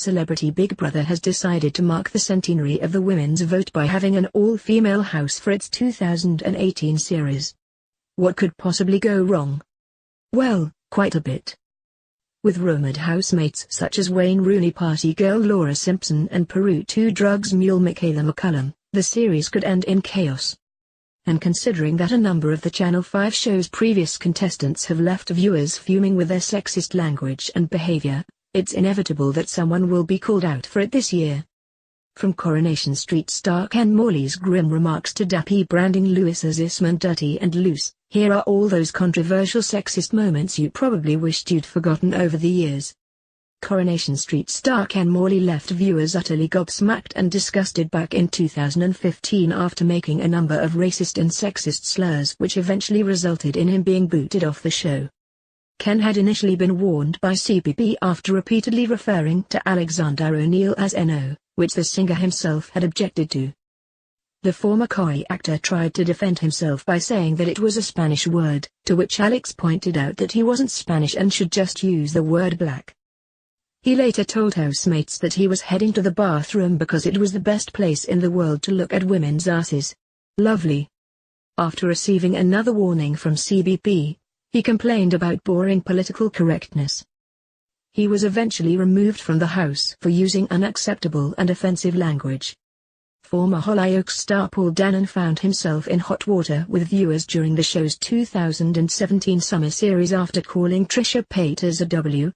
Celebrity Big Brother has decided to mark the centenary of the women's vote by having an all-female house for its 2018 series. What could possibly go wrong? Well, quite a bit. With rumoured housemates such as Wayne Rooney party girl Laura Simpson and Peru 2 drugs mule Michaela McCollum, the series could end in chaos. And considering that a number of the Channel 5 show's previous contestants have left viewers fuming with their sexist language and behavior, it's inevitable that someone will be called out for it this year. From Coronation Street star Ken Morley's grim remarks to Dappy branding Lewis as Isman dirty and loose, here are all those controversial sexist moments you probably wished you'd forgotten over the years. Coronation Street star Ken Morley left viewers utterly gobsmacked and disgusted back in 2015 after making a number of racist and sexist slurs which eventually resulted in him being booted off the show. Ken had initially been warned by CPP after repeatedly referring to Alexander O'Neill as NO, which the singer himself had objected to. The former Corrie actor tried to defend himself by saying that it was a Spanish word, to which Alex pointed out that he wasn't Spanish and should just use the word black. He later told housemates that he was heading to the bathroom because it was the best place in the world to look at women's asses. Lovely. After receiving another warning from CBP, he complained about boring political correctness. He was eventually removed from the house for using unacceptable and offensive language. Former Hollyoaks star Paul Dannon found himself in hot water with viewers during the show's 2017 summer series after calling Trisha Paytas a W.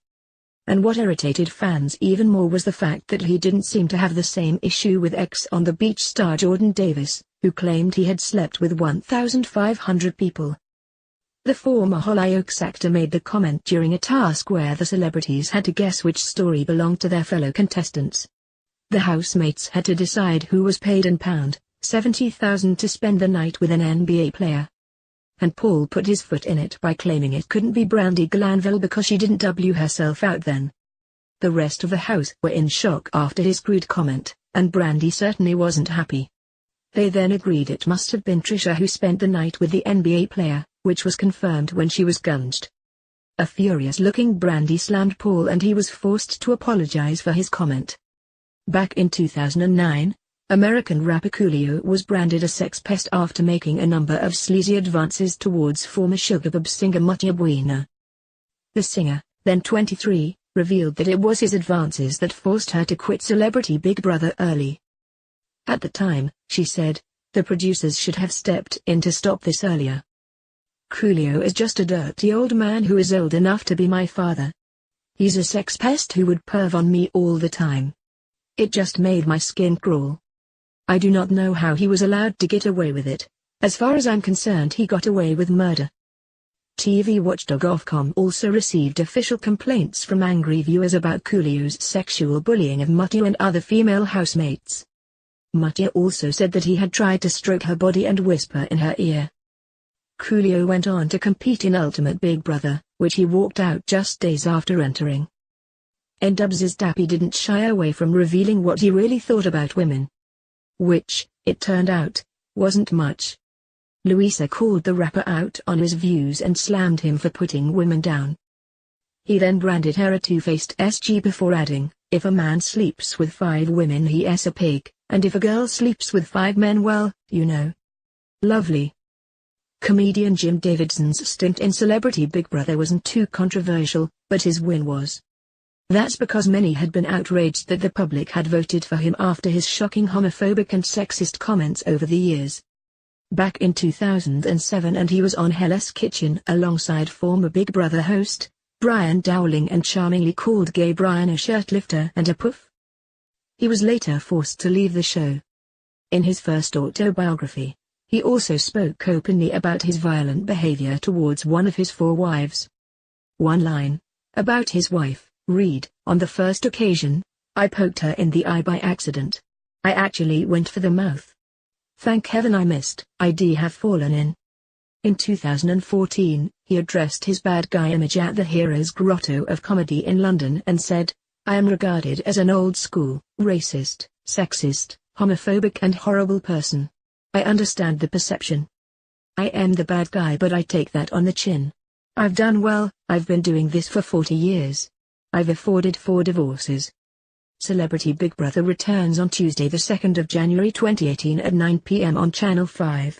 And what irritated fans even more was the fact that he didn't seem to have the same issue with Ex on the Beach star Jordan Davis, who claimed he had slept with 1,500 people. The former Hollyoaks actor made the comment during a task where the celebrities had to guess which story belonged to their fellow contestants. The housemates had to decide who was paid in £70,000 to spend the night with an NBA player. And Paul put his foot in it by claiming it couldn't be Brandi Glanville because she didn't W herself out then. The rest of the house were in shock after his crude comment, and Brandi certainly wasn't happy. They then agreed it must have been Trisha who spent the night with the NBA player, which was confirmed when she was gunged. A furious-looking Brandi slammed Paul and he was forced to apologize for his comment. Back in 2009, American rapper Coolio was branded a sex pest after making a number of sleazy advances towards former Sugarbub singer Mattia Buena. The singer, then 23, revealed that it was his advances that forced her to quit Celebrity Big Brother early. At the time, she said, the producers should have stepped in to stop this earlier. Coolio is just a dirty old man who is old enough to be my father. He's a sex pest who would perv on me all the time. It just made my skin crawl. I do not know how he was allowed to get away with it. As far as I'm concerned, he got away with murder. TV watchdog Ofcom also received official complaints from angry viewers about Coolio's sexual bullying of Mattia and other female housemates. Mattia also said that he had tried to stroke her body and whisper in her ear. Coolio went on to compete in Ultimate Big Brother, which he walked out just days after entering. N-Dubs' Dappy didn't shy away from revealing what he really thought about women. Which, it turned out, wasn't much. Louisa called the rapper out on his views and slammed him for putting women down. He then branded her a two-faced SG before adding, if a man sleeps with 5 women he's a pig, and if a girl sleeps with 5 men well, you know. Lovely. Comedian Jim Davidson's stint in Celebrity Big Brother wasn't too controversial, but his win was. That's because many had been outraged that the public had voted for him after his shocking homophobic and sexist comments over the years. Back in 2007 and he was on Hell's Kitchen alongside former Big Brother host, Brian Dowling, and charmingly called gay Brian a shirtlifter and a poof. He was later forced to leave the show. In his first autobiography, he also spoke openly about his violent behavior towards one of his 4 wives. One line, about his wife, read, on the first occasion, I poked her in the eye by accident. I actually went for the mouth. Thank heaven I missed. I'd have fallen in. In 2014, he addressed his bad guy image at the Heroes Grotto of Comedy in London and said, I am regarded as an old-school, racist, sexist, homophobic and horrible person. I understand the perception. I am the bad guy, but I take that on the chin. I've done well. I've been doing this for 40 years. I've afforded 4 divorces. Celebrity Big Brother returns on Tuesday the 2nd of January 2018 at 9 p.m. on Channel 5.